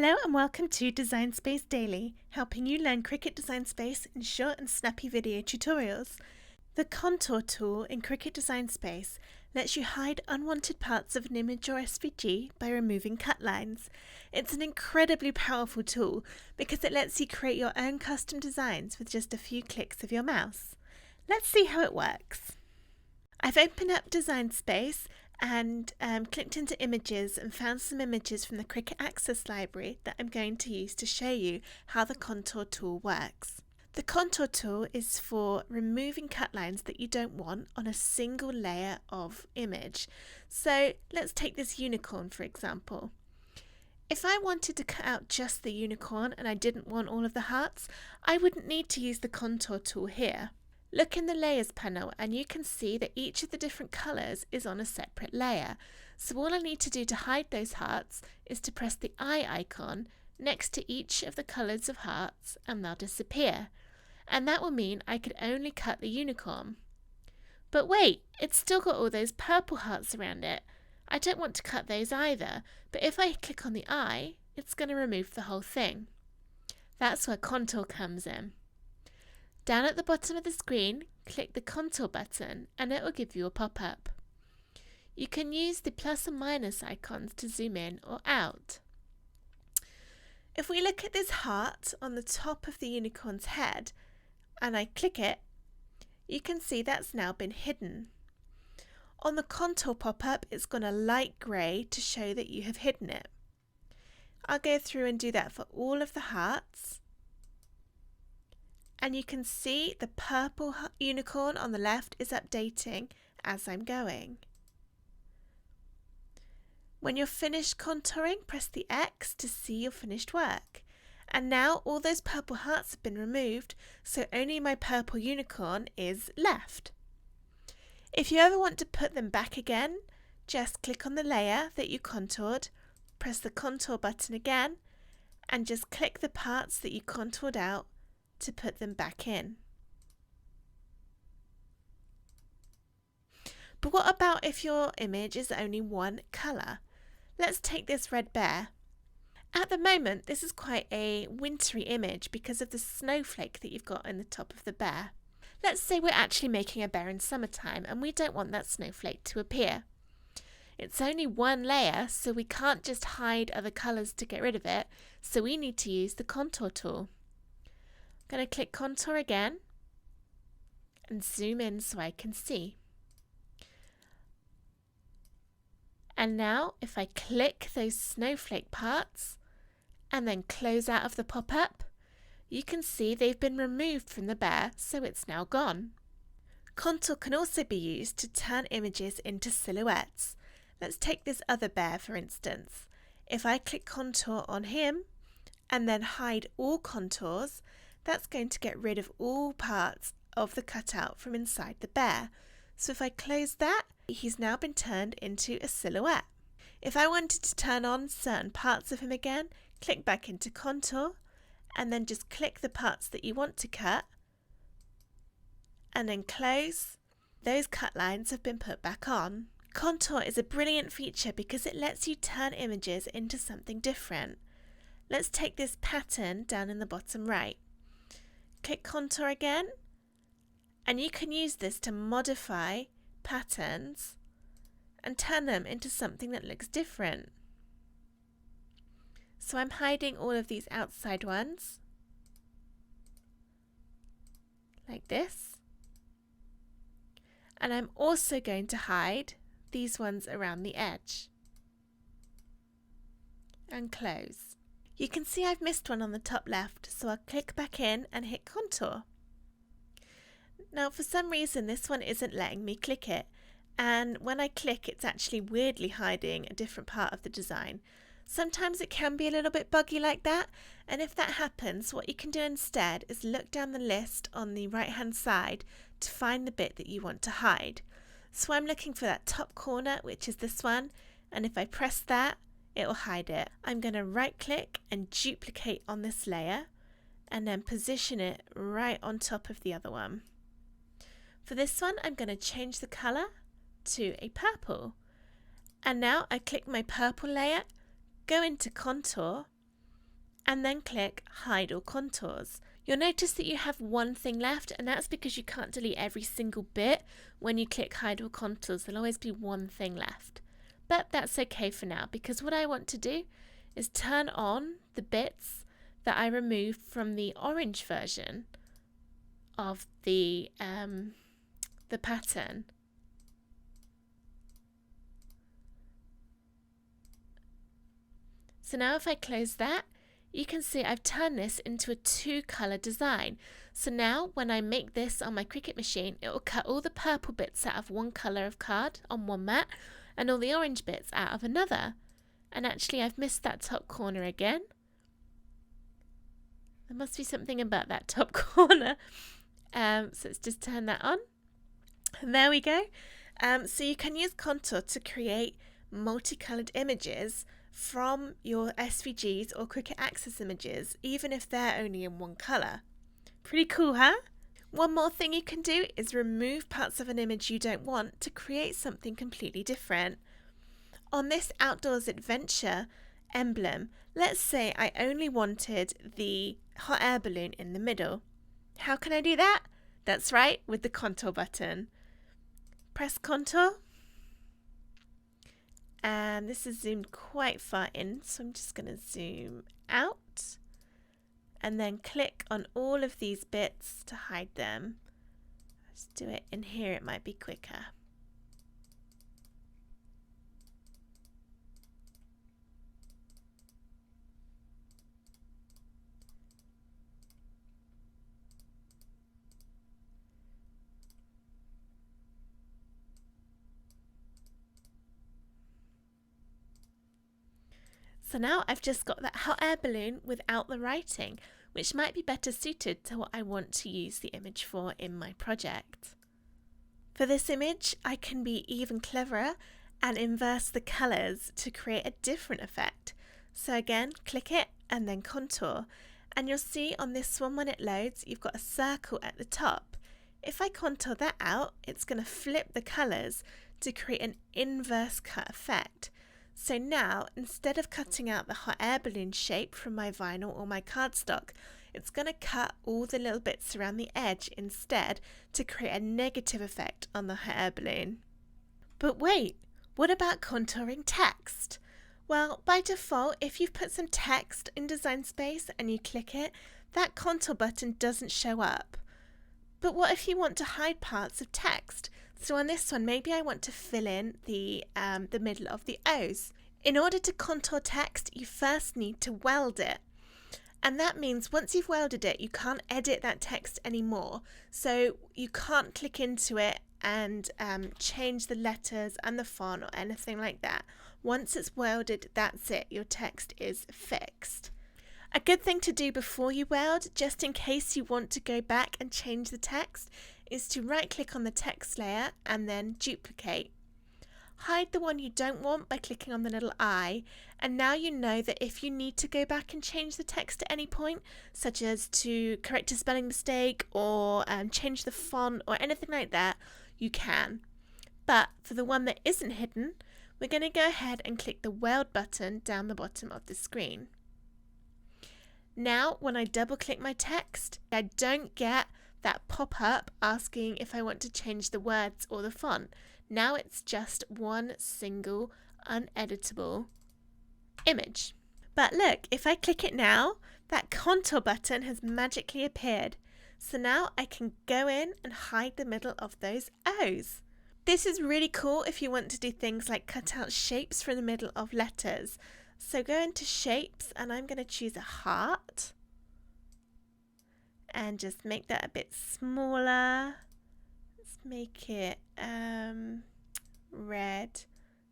Hello and welcome to Design Space Daily, helping you learn Cricut Design Space in short and snappy video tutorials. The Contour tool in Cricut Design Space lets you hide unwanted parts of an image or SVG by removing cut lines. It's an incredibly powerful tool because it lets you create your own custom designs with just a few clicks of your mouse. Let's see how it works. I've opened up Design Space and clicked into images and found some images from the Cricut Access library that I'm going to use to show you how the Contour tool works. The Contour tool is for removing cut lines that you don't want on a single layer of image. So let's take this unicorn for example. If I wanted to cut out just the unicorn and I didn't want all of the hearts, I wouldn't need to use the Contour tool here. Look in the Layers panel and you can see that each of the different colours is on a separate layer. So all I need to do to hide those hearts is to press the eye icon next to each of the colours of hearts and they'll disappear. And that will mean I could only cut the unicorn. But wait, it's still got all those purple hearts around it. I don't want to cut those either, but if I click on the eye, it's going to remove the whole thing. That's where Contour comes in. Down at the bottom of the screen, click the Contour button and it will give you a pop-up. You can use the plus and minus icons to zoom in or out. If we look at this heart on the top of the unicorn's head and I click it, you can see that's now been hidden. On the Contour pop-up, it's gone a light grey to show that you have hidden it. I'll go through and do that for all of the hearts. And you can see the purple unicorn on the left is updating as I'm going. When you're finished contouring, press the X to see your finished work. And now all those purple hearts have been removed, so only my purple unicorn is left. If you ever want to put them back again, just click on the layer that you contoured, press the Contour button again, and just click the parts that you contoured out to put them back in. But what about if your image is only one colour? Let's take this red bear. At the moment this is quite a wintry image because of the snowflake that you've got in the top of the bear. Let's say we're actually making a bear in summertime and we don't want that snowflake to appear. It's only one layer, so we can't just hide other colours to get rid of it, so we need to use the Contour tool. I'm going to click Contour again and zoom in so I can see. And now if I click those snowflake parts and then close out of the pop-up, you can see they've been removed from the bear, so it's now gone. Contour can also be used to turn images into silhouettes. Let's take this other bear for instance. If I click Contour on him and then hide all contours, that's going to get rid of all parts of the cutout from inside the bear. So if I close that, he's now been turned into a silhouette. If I wanted to turn on certain parts of him again, click back into Contour and then just click the parts that you want to cut and then close. Those cut lines have been put back on. Contour is a brilliant feature because it lets you turn images into something different. Let's take this pattern down in the bottom right. Click Contour again and you can use this to modify patterns and turn them into something that looks different. So I'm hiding all of these outside ones like this, and I'm also going to hide these ones around the edge and close. You can see I've missed one on the top left, so I'll click back in and hit Contour. Now for some reason this one isn't letting me click it, and when I click it's actually weirdly hiding a different part of the design. Sometimes it can be a little bit buggy like that, and if that happens, what you can do instead is look down the list on the right hand side to find the bit that you want to hide. So I'm looking for that top corner, which is this one, and if I press that, it will hide it. I'm going to right click and duplicate on this layer and then position it right on top of the other one. For this one I'm going to change the colour to a purple, and now I click my purple layer, go into Contour and then click Hide All Contours. You'll notice that you have one thing left, and that's because you can't delete every single bit. When you click Hide All Contours, there'll always be one thing left. But that's okay for now, because what I want to do is turn on the bits that I removed from the orange version of the pattern. So now if I close that, you can see I've turned this into a 2-color design. So now when I make this on my Cricut machine, it will cut all the purple bits out of one color of card on one mat and all the orange bits out of another. And actually I've missed that top corner again. There must be something about that top corner. So let's just turn that on. And there we go. So you can use Contour to create multicolored images from your SVGs or Cricut Access images, even if they're only in one color. Pretty cool, huh? One more thing you can do is remove parts of an image you don't want to create something completely different. On this outdoors adventure emblem, let's say I only wanted the hot air balloon in the middle. How can I do that? That's right, with the contour button. Press contour. And this is zoomed quite far in, so I'm just going to zoom out and then click on all of these bits to hide them. Let's do it in here, it might be quicker. So now I've just got that hot air balloon without the writing, which might be better suited to what I want to use the image for in my project. For this image, I can be even cleverer and inverse the colours to create a different effect. So again, click it and then contour. And you'll see on this one when it loads, you've got a circle at the top. If I contour that out, it's going to flip the colours to create an inverse cut effect. So now, instead of cutting out the hot air balloon shape from my vinyl or my cardstock, it's going to cut all the little bits around the edge instead to create a negative effect on the hot air balloon. But wait, what about contouring text? Well, by default, if you've put some text in Design Space and you click it, that contour button doesn't show up. But what if you want to hide parts of text? So on this one, maybe I want to fill in the middle of the O's. In order to contour text, you first need to weld it. And that means once you've welded it, you can't edit that text anymore. So you can't click into it and change the letters and the font or anything like that. Once it's welded, that's it. Your text is fixed. A good thing to do before you weld, just in case you want to go back and change the text, is to right-click on the text layer and then duplicate. Hide the one you don't want by clicking on the little eye, and now you know that if you need to go back and change the text at any point, such as to correct a spelling mistake or change the font or anything like that, you can. But for the one that isn't hidden, we're going to go ahead and click the weld button down the bottom of the screen. Now, when I double click my text, I don't get that pop-up asking if I want to change the words or the font. Now it's just one single uneditable image. But look, if I click it now, that contour button has magically appeared. So now I can go in and hide the middle of those O's. This is really cool if you want to do things like cut out shapes from the middle of letters. So go into shapes and I'm going to choose a heart and just make that a bit smaller. Let's make it red.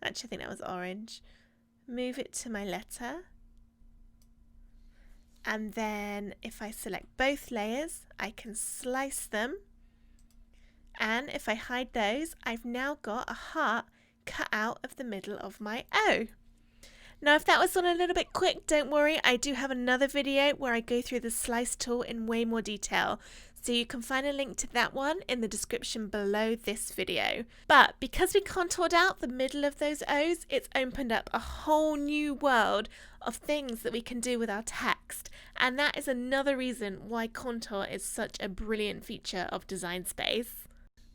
Actually, I think that was orange. Move it to my letter. And then if I select both layers, I can slice them. And if I hide those, I've now got a heart cut out of the middle of my O. Now, if that was one a little bit quick, don't worry, I do have another video where I go through the slice tool in way more detail. So you can find a link to that one in the description below this video. But because we contoured out the middle of those O's, it's opened up a whole new world of things that we can do with our text. And that is another reason why contour is such a brilliant feature of Design Space.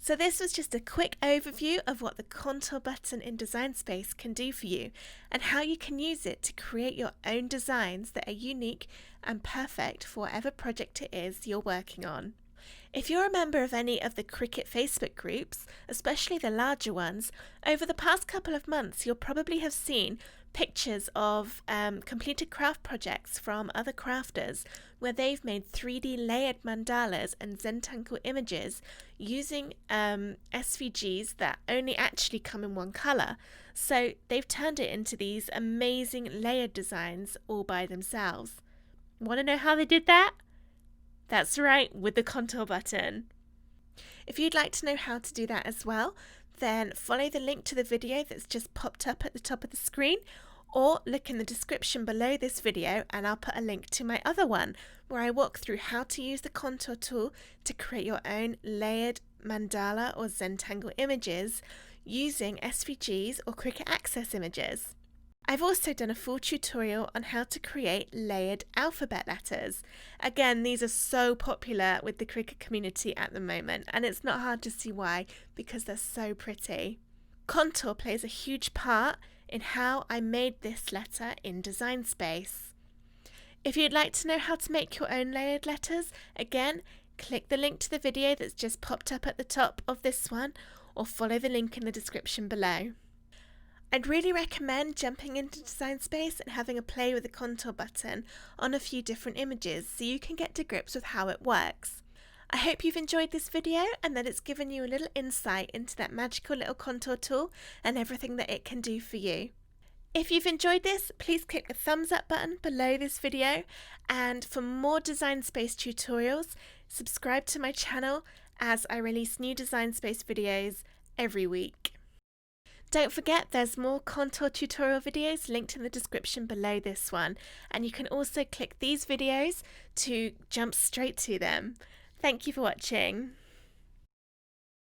So this was just a quick overview of what the contour button in Design Space can do for you and how you can use it to create your own designs that are unique and perfect for whatever project it is you're working on. If you're a member of any of the Cricut Facebook groups, especially the larger ones, over the past couple of months you'll probably have seen pictures of completed craft projects from other crafters where they've made 3D layered mandalas and Zentangle images using SVGs that only actually come in one colour. So they've turned it into these amazing layered designs all by themselves. Want to know how they did that? That's right, with the contour button. If you'd like to know how to do that as well, then follow the link to the video that's just popped up at the top of the screen, or look in the description below this video and I'll put a link to my other one where I walk through how to use the contour tool to create your own layered mandala or Zentangle images using SVGs or Cricut Access images. I've also done a full tutorial on how to create layered alphabet letters. Again, these are so popular with the Cricut community at the moment, and it's not hard to see why because they're so pretty. Contour plays a huge part in how I made this letter in Design Space. If you'd like to know how to make your own layered letters, again, click the link to the video that's just popped up at the top of this one, or follow the link in the description below. I'd really recommend jumping into Design Space and having a play with the contour button on a few different images so you can get to grips with how it works. I hope you've enjoyed this video and that it's given you a little insight into that magical little contour tool and everything that it can do for you. If you've enjoyed this, please click the thumbs up button below this video, and for more Design Space tutorials, subscribe to my channel as I release new Design Space videos every week. Don't forget there's more contour tutorial videos linked in the description below this one, and you can also click these videos to jump straight to them. Thank you for watching.